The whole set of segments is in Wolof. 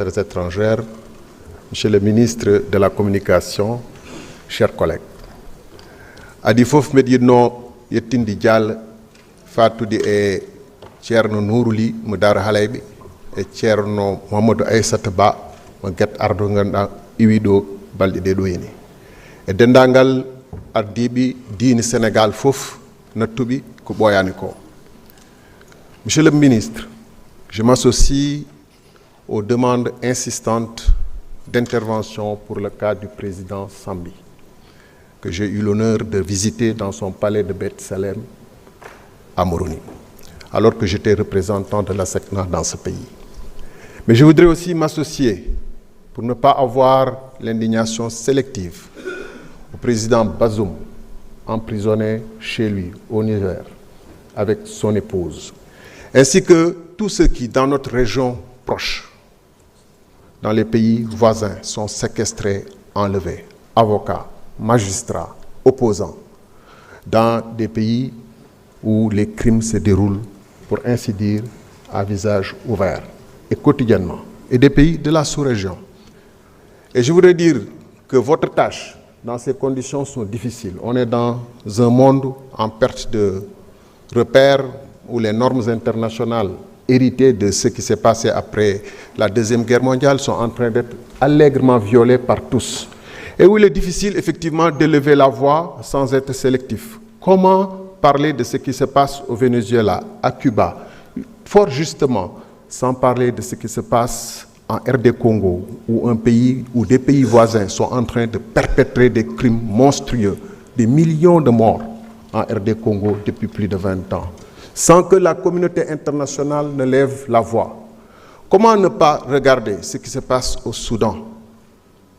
Affaires étrangères, Monsieur le ministre de la Communication, chers collègues. Adi fof medino yettindi dial fatude e Ceerno Nourouli mo Daara Halayɓe e Ceerno Mouhamadou Aissata Ba mo Guet Ardo ganduɗa iwi ɗo balɗe ɗe ɗo heni e dendagal ardiɓe diine Sénégal fof nattuɓe ko ɓoyani ko. Monsieur le ministre, je m'associe aux demandes insistantes d'intervention pour le cas du président Sambi, que j'ai eu l'honneur de visiter dans son palais de Beth Salem à Moroni, alors que j'étais représentant de la SECNA dans ce pays. Mais je voudrais aussi m'associer, pour ne pas avoir l'indignation sélective, au président Bazoum, emprisonné chez lui, au Niger, avec son épouse, ainsi que tous ceux qui, dans notre région proche, dans les pays voisins, sont séquestrés, enlevés, avocats, magistrats, opposants, dans des pays où les crimes se déroulent, pour ainsi dire, à visage ouvert et quotidiennement, et des pays de la sous-région. Et je voudrais dire que votre tâche, dans ces conditions, sont difficiles. On est dans un monde en perte de repères, où les normes internationales héritées de ce qui s'est passé après la Deuxième Guerre mondiale sont en train d'être allègrement violées par tous. Et où il est difficile effectivement d'élever la voix sans être sélectif. Comment parler de ce qui se passe au Venezuela, à Cuba, fort justement, sans parler de ce qui se passe en RD Congo, où un pays, où des pays voisins sont en train de perpétrer des crimes monstrueux, des millions de morts en RD Congo depuis plus de 20 ans, sans que la communauté internationale ne lève la voix. Comment ne pas regarder ce qui se passe au Soudan?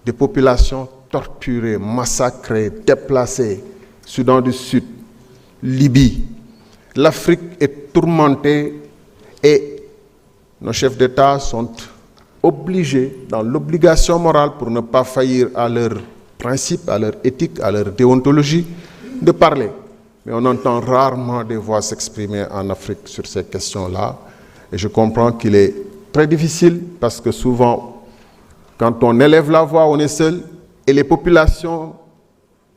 Des populations torturées, massacrées, déplacées, Soudan du Sud, Libye. L'Afrique est tourmentée et nos chefs d'État sont obligés, dans l'obligation morale pour ne pas faillir à leurs principes, à leur éthique, à leur déontologie, de parler. Mais on entend rarement des voix s'exprimer en Afrique sur ces questions-là. Et je comprends qu'il est très difficile parce que souvent, quand on élève la voix, on est seul. Et les populations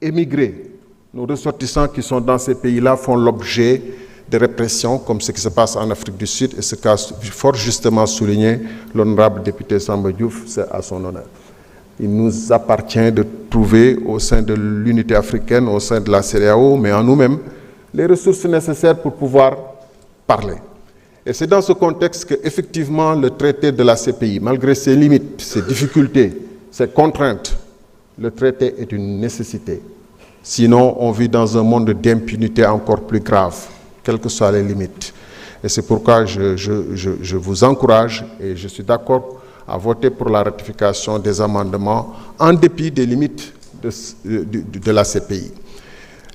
émigrées, nos ressortissants qui sont dans ces pays-là, font l'objet de répression, comme ce qui se passe en Afrique du Sud. Et ce qu'a fort justement souligné l'honorable député Samba Diouf, c'est à son honneur. Il nous appartient de trouver au sein de l'unité africaine, au sein de la CEDEAO, mais en nous-mêmes, les ressources nécessaires pour pouvoir parler. Et c'est dans ce contexte qu'effectivement le traité de la CPI, malgré ses limites, ses difficultés, ses contraintes, le traité est une nécessité. Sinon, on vit dans un monde d'impunité encore plus grave, quelles que soient les limites. Et c'est pourquoi je vous encourage et je suis d'accord à voter pour la ratification des amendements en dépit des limites de la CPI.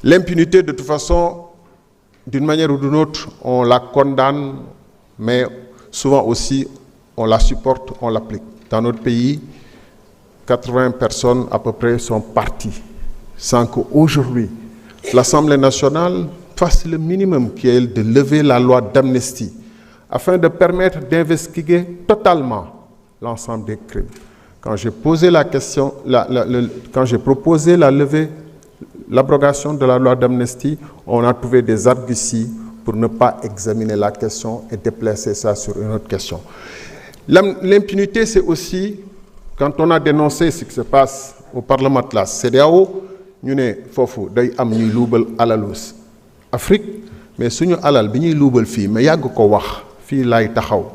L'impunité, de toute façon, d'une manière ou d'une autre, on la condamne, mais souvent aussi, on la supporte, on l'applique. Dans notre pays, 80 personnes à peu près sont parties, sans qu'aujourd'hui, l'Assemblée nationale fasse le minimum qui est de lever la loi d'amnistie, afin de permettre d'investiguer totalement l'ensemble des crimes. Quand j'ai posé la question, quand j'ai proposé l'abrogation de la loi d'amnistie, on a trouvé des arguties pour ne pas examiner la question et déplacer ça sur une autre question. L'impunité, c'est aussi, quand on a dénoncé ce qui se passe au Parlement de la CEDEAO, ñu ne foofu day am ñuy luubal alalus Afrique, mais suñu alal bi ñuy luubal fii mais yàgg ko wax fii laay taxaw.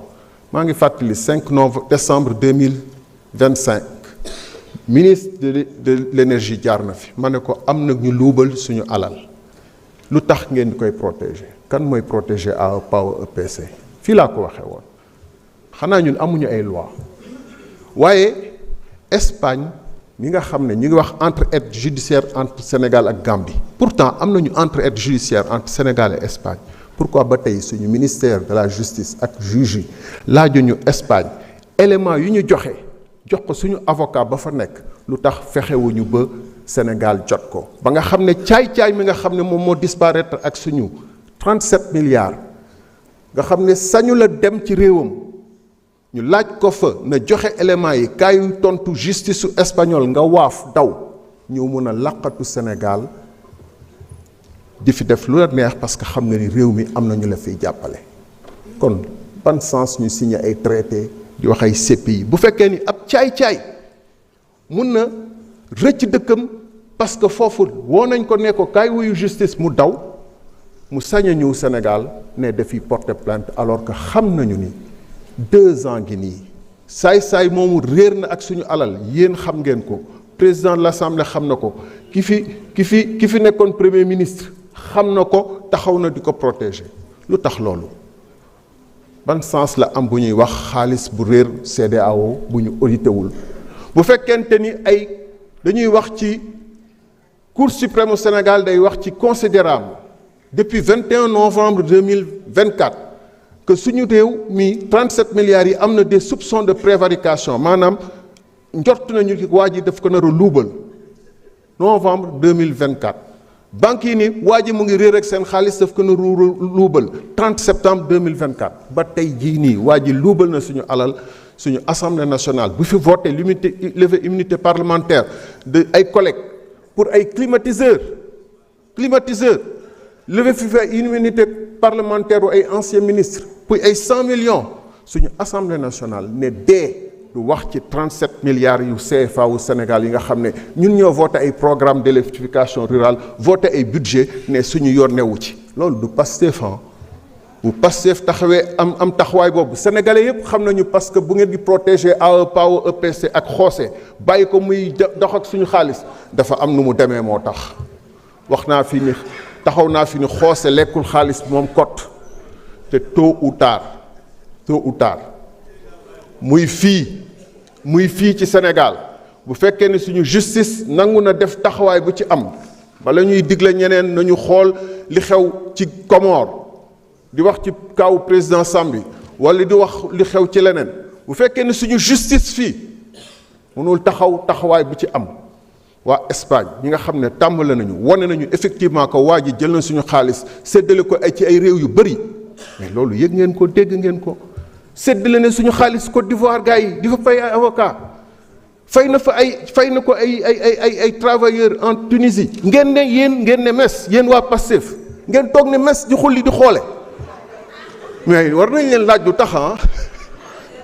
maa ngi fàttali 5 décembre 2025 ministre de l'énergie jaar na fi ma ne ko am na ñu luubal suñu alal lu tax ngeen di koy protéger kan mooy protéger à Power EPC fii laa ko waxee woon xanaa ñun amuñu ay loi waaye Espagne mi nga xam ne ñu ngi wax entraide judiciaire entre Sénégal ak Gambie pourtant am nañu entraide judiciaire entre Sénégal et Espagne. Pourquoi ba tey suñu ministère de la justice ak juge yi laajuñu Espagne élément yu ñu joxe jox ko suñu avocat ba fa nekk lu tax fexewuñu ba Sénégal jot ko ba nga xam ne caay-caay mi nga xam ne moom moo disparaître ak suñu 37 milliards nga xam ne sañu la dem ci réewam ñu laaj ko fa na joxe éléments yi kaayu tontu justice su espagnol nga waaf daw ñëw mën a laqatu Sénégal di fi def lu la neex parce que xam nga ni réew mi am na ñu la fiy jàppale. kon ban sens ñu signé ay traité di wax ay CPI bu fekkee ni ab caay-caay mun na rëcc dëkkam parce que foofu woo nañ ko ne ko kaay wuyu justice mu daw mu sañ a ñëw Sénégal ne dafiy porter plainte alors que xam nañu ni 2 ans ngi nii saay-saay moomu réer na ak suñu alal yéen xam ngeen ko président de l'Assemblée xam na ko ki fi nekkoon premier ministre xam na ko taxaw na di ko protéger lu tax loolu ban sens la am bu ñuy wax xaalis bu réer CEDEAO bu ñu audité wul bu fekkente ni ay dañuy wax ci Cour suprême au Sénégal day wax ci considérable depuis 21 novembre 2024 que suñu réew mi 37 milliards yi am na des soupçons de prévarication maanaam njort nañu ki waa ji daf ko nar a luubal novembre 2024 banques yi ni waa ji mu ngi réer ak seen xaalis daf ko nar a luubal 30 septembre 2024 ba tey jii nii waa ji luubal na suñu alal suñu assemblée nationale bu fi voté lever immunité parlementaire de ay collègues pour ay climatiseurs lever fi ay immunité parlementaire ou ay anciens ministres pour ay 100 millions suñu assemblée nationale ne dee du wax ci 37 milliards yu CFA wu Sénégal yi nga xam ne ñun ñoo voté ay programme d'électrification rurale voté ay budget ne suñu yoon newu ci loolu du Pastef bu Pastef taxawee am taxawaay boobu sénégalais yëpp xam nañu parce que bu ngeen di protéger AEPAO EPC ak xoose bàyyi ko muy dox ak suñu xaalis dafa am nu mu demee moo tax wax naa fi ni taxaw naa fi ni xoose lekkul xaalis moom kot te tôt ou tard muy fii ci Sénégal bu fekkee ne suñu justice nangu na def taxawaay bu ci am bala ñuy digle ñeneen nañu xool li xew ci Comores di wax ci kaw président Sambi wala di wax li xew ci leneen bu fekkee ne suñu justice fii mënul taxawaay bu ci am waa Espagne ñi nga xam ne tàmbale nañu wane nañu effectivement que waa ji jël na suñu xaalis séddale ko ci ay réew yu bëri mais loolu yëg ngeen ko dégg ngeen ko séddale ne suñu xaalis Côte d'Ivoire gars yi di fa fay ay avocat fay na ko ay travailleurs en Tunisie ngeen ne mes yéen waa Pastef ngeen toog ne mes di xulli di xoole mais war nañ leen laaj lu tax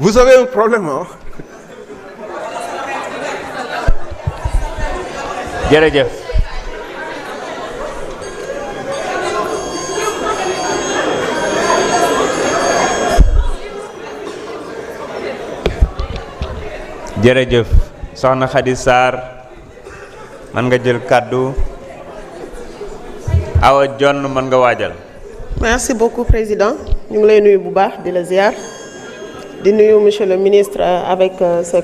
vous avez un problème jërëjëf jërëjëf soxna Khady Sarr man nga jël kàddu Awa Dione man nga waajal. Merci beaucoup président ñu ngi lay nuyu bu baax di la ziar di nuyu monsieur le ministre avec ses